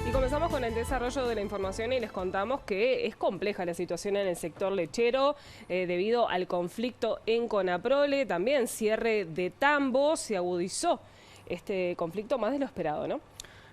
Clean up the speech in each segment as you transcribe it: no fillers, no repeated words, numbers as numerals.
Y comenzamos con el desarrollo de la información y les contamos que es compleja la situación en el sector lechero debido al conflicto en Conaprole, también cierre de tambos, se agudizó este conflicto más de lo esperado, ¿no?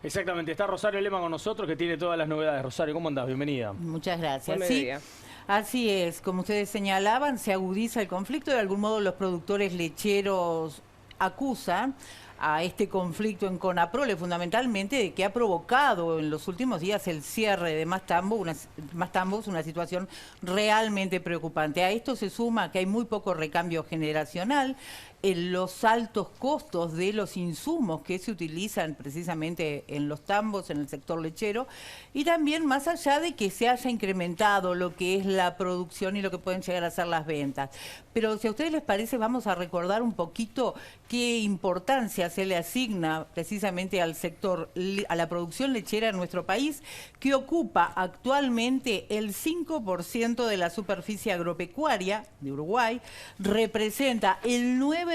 Exactamente, está Rosario Lema con nosotros que tiene todas las novedades. Rosario, ¿cómo andás? Bienvenida. Muchas gracias. Buen mediodía. Así es, como ustedes señalaban, se agudiza el conflicto. De algún modo los productores lecheros acusan a este conflicto en Conaprole fundamentalmente de que ha provocado en los últimos días el cierre de más tambos, una situación realmente preocupante. A esto se suma que hay muy poco recambio generacional, en los altos costos de los insumos que se utilizan precisamente en los tambos, en el sector lechero, y también más allá de que se haya incrementado lo que es la producción y lo que pueden llegar a ser las ventas. Pero si a ustedes les parece, vamos a recordar un poquito qué importancia se le asigna precisamente al sector, a la producción lechera en nuestro país, que ocupa actualmente el 5% de la superficie agropecuaria de Uruguay, representa el 9%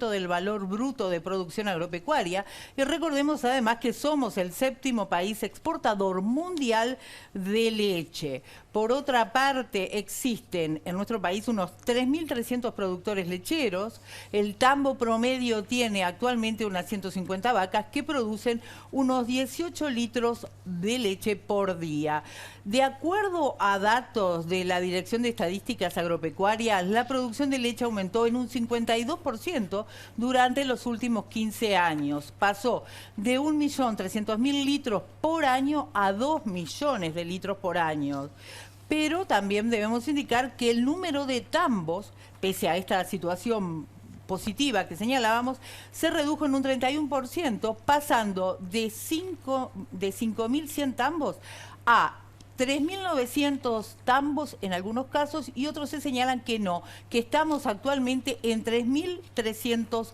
del valor bruto de producción agropecuaria, y recordemos además que somos el 7º país exportador mundial de leche. Por otra parte, existen en nuestro país unos 3.300 productores lecheros. El tambo promedio tiene actualmente unas 150 vacas que producen unos 18 litros de leche por día. De acuerdo a datos de la Dirección de Estadísticas Agropecuarias, la producción de leche aumentó en un 52% durante los últimos 15 años. Pasó de 1.300.000 litros por año a 2 millones de litros por año. Pero también debemos indicar que el número de tambos, pese a esta situación positiva que señalábamos, se redujo en un 31%, pasando de 5.100 tambos a 3.900 tambos en algunos casos, y otros se señalan que no, que estamos actualmente en 3.300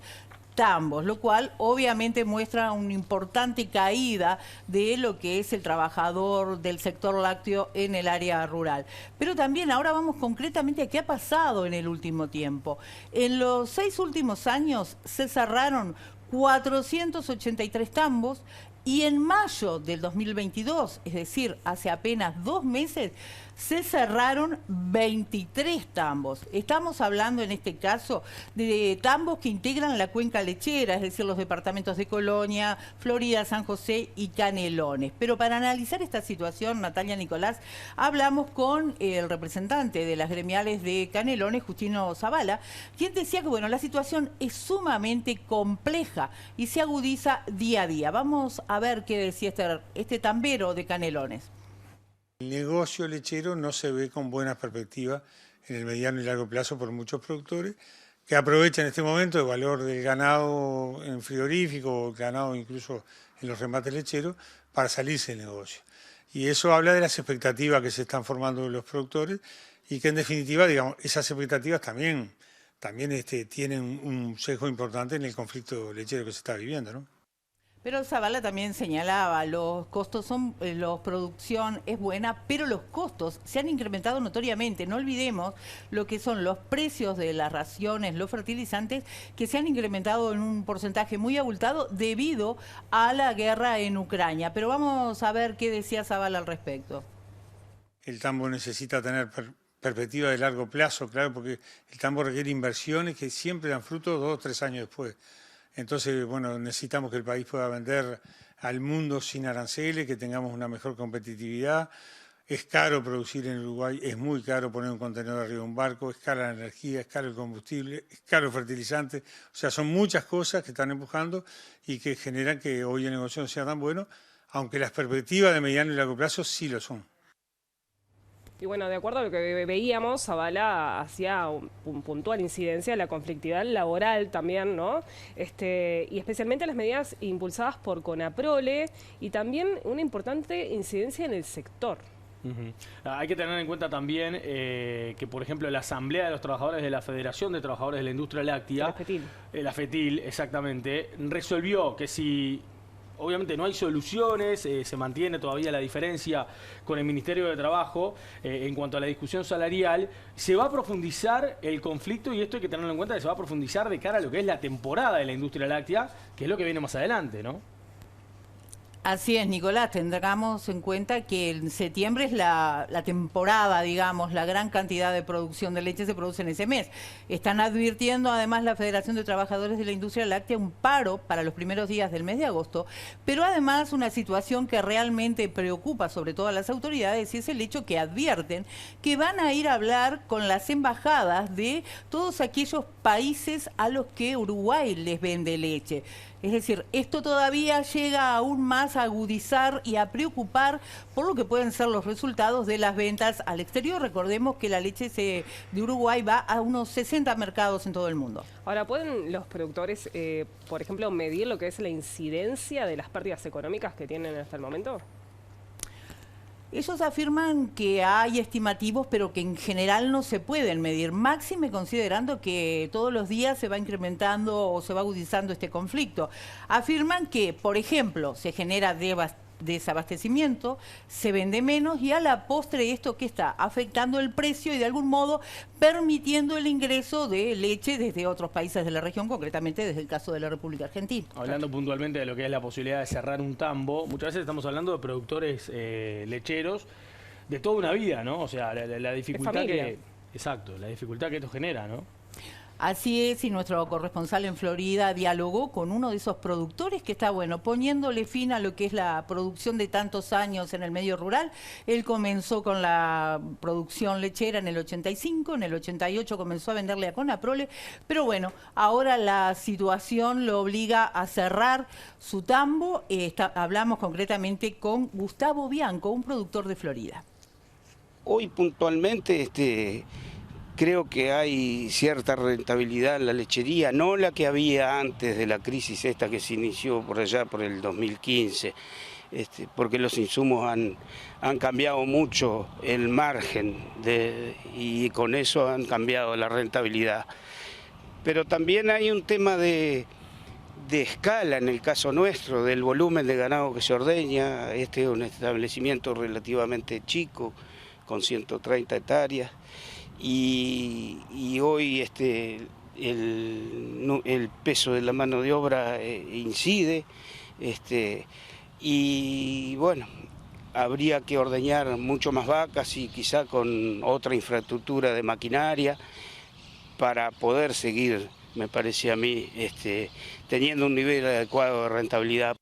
tambos, lo cual obviamente muestra una importante caída de lo que es el trabajador del sector lácteo en el área rural. Pero también ahora vamos concretamente a qué ha pasado en el último tiempo. En los 6 últimos años se cerraron 483 tambos, y en mayo del 2022, es decir, hace apenas 2 meses, se cerraron 23 tambos. Estamos hablando en este caso de tambos que integran la cuenca lechera, es decir, los departamentos de Colonia, Florida, San José y Canelones. Pero para analizar esta situación, Natalia Nicolás, hablamos con el representante de las gremiales de Canelones, Justino Zavala, quien decía que bueno, la situación es sumamente compleja y se agudiza día a día. Vamos a ver qué decía este tambero de Canelones. El negocio lechero no se ve con buenas perspectivas en el mediano y largo plazo por muchos productores que aprovechan este momento el valor del ganado en frigorífico o el ganado incluso en los remates lecheros para salirse del negocio. Y eso habla de las expectativas que se están formando los productores y que en definitiva, digamos, esas expectativas también tienen un sesgo importante en el conflicto lechero que se está viviendo, ¿no? Pero Zavala también señalaba, los costos son, la producción es buena, pero los costos se han incrementado notoriamente. No olvidemos lo que son los precios de las raciones, los fertilizantes, que se han incrementado en un porcentaje muy abultado debido a la guerra en Ucrania. Pero vamos a ver qué decía Zavala al respecto. El tambo necesita tener perspectiva de largo plazo, claro, porque el tambo requiere inversiones que siempre dan fruto 2 o 3 años después. Entonces, bueno, necesitamos que el país pueda vender al mundo sin aranceles, que tengamos una mejor competitividad. Es caro producir en Uruguay, es muy caro poner un contenedor arriba de un barco, es cara la energía, es caro el combustible, es caro el fertilizante. O sea, son muchas cosas que están empujando y que generan que hoy el negocio no sea tan bueno, aunque las perspectivas de mediano y largo plazo sí lo son. Y bueno, de acuerdo a lo que veíamos, Zavala hacía puntual incidencia a la conflictividad laboral también, ¿no? Y especialmente las medidas impulsadas por Conaprole y también una importante incidencia en el sector. Hay que tener en cuenta también que, por ejemplo, la Asamblea de los Trabajadores de la Federación de Trabajadores de la Industria Láctea, la FETIL, exactamente, resolvió que si obviamente no hay soluciones, se mantiene todavía la diferencia con el Ministerio de Trabajo en cuanto a la discusión salarial. Se va a profundizar el conflicto, y esto hay que tenerlo en cuenta, que se va a profundizar de cara a lo que es la temporada de la industria láctea, que es lo que viene más adelante, ¿no? Así es, Nicolás, tengamos en cuenta que en septiembre es la temporada, digamos, la gran cantidad de producción de leche se produce en ese mes. Están advirtiendo además la Federación de Trabajadores de la Industria Láctea un paro para los primeros días del mes de agosto, pero además una situación que realmente preocupa sobre todo a las autoridades es el hecho que advierten que van a ir a hablar con las embajadas de todos aquellos países a los que Uruguay les vende leche. Es decir, esto todavía llega aún más a agudizar y a preocupar por lo que pueden ser los resultados de las ventas al exterior. Recordemos que la leche de Uruguay va a unos 60 mercados en todo el mundo. Ahora, ¿pueden los productores, por ejemplo, medir lo que es la incidencia de las pérdidas económicas que tienen hasta el momento? Ellos afirman que hay estimativos, pero que en general no se pueden medir, máxime considerando que todos los días se va incrementando o se va agudizando este conflicto. Afirman que, por ejemplo, se genera desabastecimiento, se vende menos y a la postre esto que está afectando el precio y de algún modo permitiendo el ingreso de leche desde otros países de la región, concretamente desde el caso de la República Argentina. Hablando puntualmente de lo que es la posibilidad de cerrar un tambo, muchas veces estamos hablando de productores lecheros de toda una vida, ¿no? O sea, la dificultad que... Exacto, la dificultad que esto genera, ¿no? Así es, y nuestro corresponsal en Florida dialogó con uno de esos productores que está, bueno, poniéndole fin a lo que es la producción de tantos años en el medio rural. Él comenzó con la producción lechera en el 85, en el 88 comenzó a venderle a Conaprole, pero bueno, ahora la situación lo obliga a cerrar su tambo. Hablamos concretamente con Gustavo Bianco, un productor de Florida. Hoy puntualmente creo que hay cierta rentabilidad en la lechería, no la que había antes de la crisis esta que se inició por allá por el 2015, porque los insumos han cambiado mucho el margen y con eso han cambiado la rentabilidad. Pero también hay un tema de escala en el caso nuestro, del volumen de ganado que se ordeña. Este es un establecimiento relativamente chico, con 130 hectáreas. Y hoy el peso de la mano de obra incide, y bueno, habría que ordeñar mucho más vacas y quizá con otra infraestructura de maquinaria para poder seguir, me parece a mí, teniendo un nivel adecuado de rentabilidad.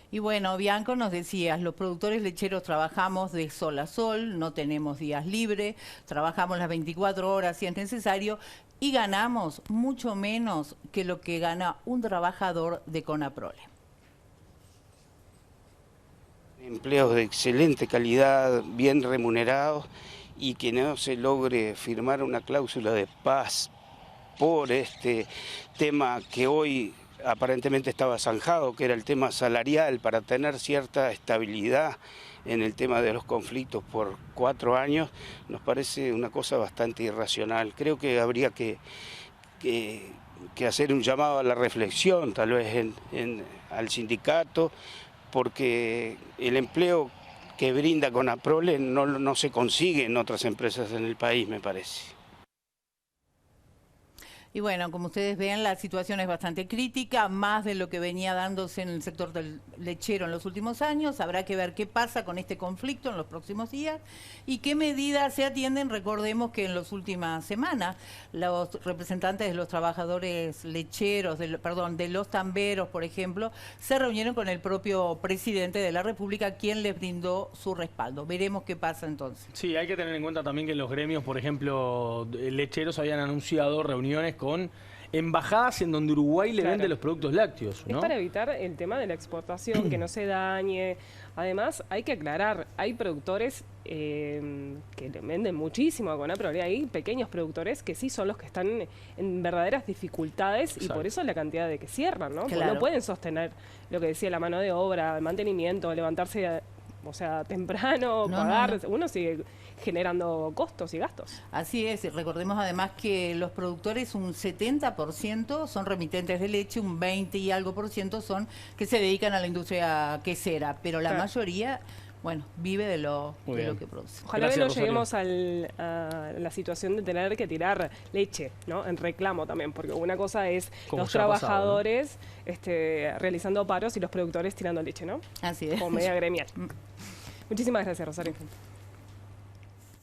Y bueno, Bianco, nos decías, los productores lecheros trabajamos de sol a sol, no tenemos días libres, trabajamos las 24 horas si es necesario y ganamos mucho menos que lo que gana un trabajador de Conaprole. Empleos de excelente calidad, bien remunerados, y que no se logre firmar una cláusula de paz por este tema que hoy aparentemente estaba zanjado, que era el tema salarial, para tener cierta estabilidad en el tema de los conflictos por 4 años, nos parece una cosa bastante irracional. Creo que habría que hacer un llamado a la reflexión, tal vez al sindicato, porque el empleo que brinda Conaprole no se consigue en otras empresas en el país, me parece. Y bueno, como ustedes ven, la situación es bastante crítica, más de lo que venía dándose en el sector del lechero en los últimos años. Habrá que ver qué pasa con este conflicto en los próximos días y qué medidas se atienden. Recordemos que en las últimas semanas los representantes de los trabajadores lecheros, de los tamberos, por ejemplo, se reunieron con el propio presidente de la República, quien les brindó su respaldo. Veremos qué pasa entonces. Sí, hay que tener en cuenta también que los gremios, por ejemplo, lecheros habían anunciado reuniones con embajadas en donde Uruguay le vende los productos lácteos, ¿no? Es para evitar el tema de la exportación, que no se dañe. Además, hay que aclarar, hay productores que le venden muchísimo a Conaprole, hay pequeños productores que sí son los que están en verdaderas dificultades. Exacto. Y por eso la cantidad de que cierran, ¿no? Claro. Porque no pueden sostener lo que decía la mano de obra, el mantenimiento, levantarse temprano, pagar, uno sigue generando costos y gastos. Así es, recordemos además que los productores un 70% son remitentes de leche, un 20 y algo % son que se dedican a la industria quesera, pero la mayoría bueno, vive de lo que produce. Ojalá que no lleguemos a la situación de tener que tirar leche, ¿no? En reclamo también, porque una cosa es los trabajadores realizando paros y los productores tirando leche, ¿no? Así es. Como media gremial. Muchísimas gracias, Rosario.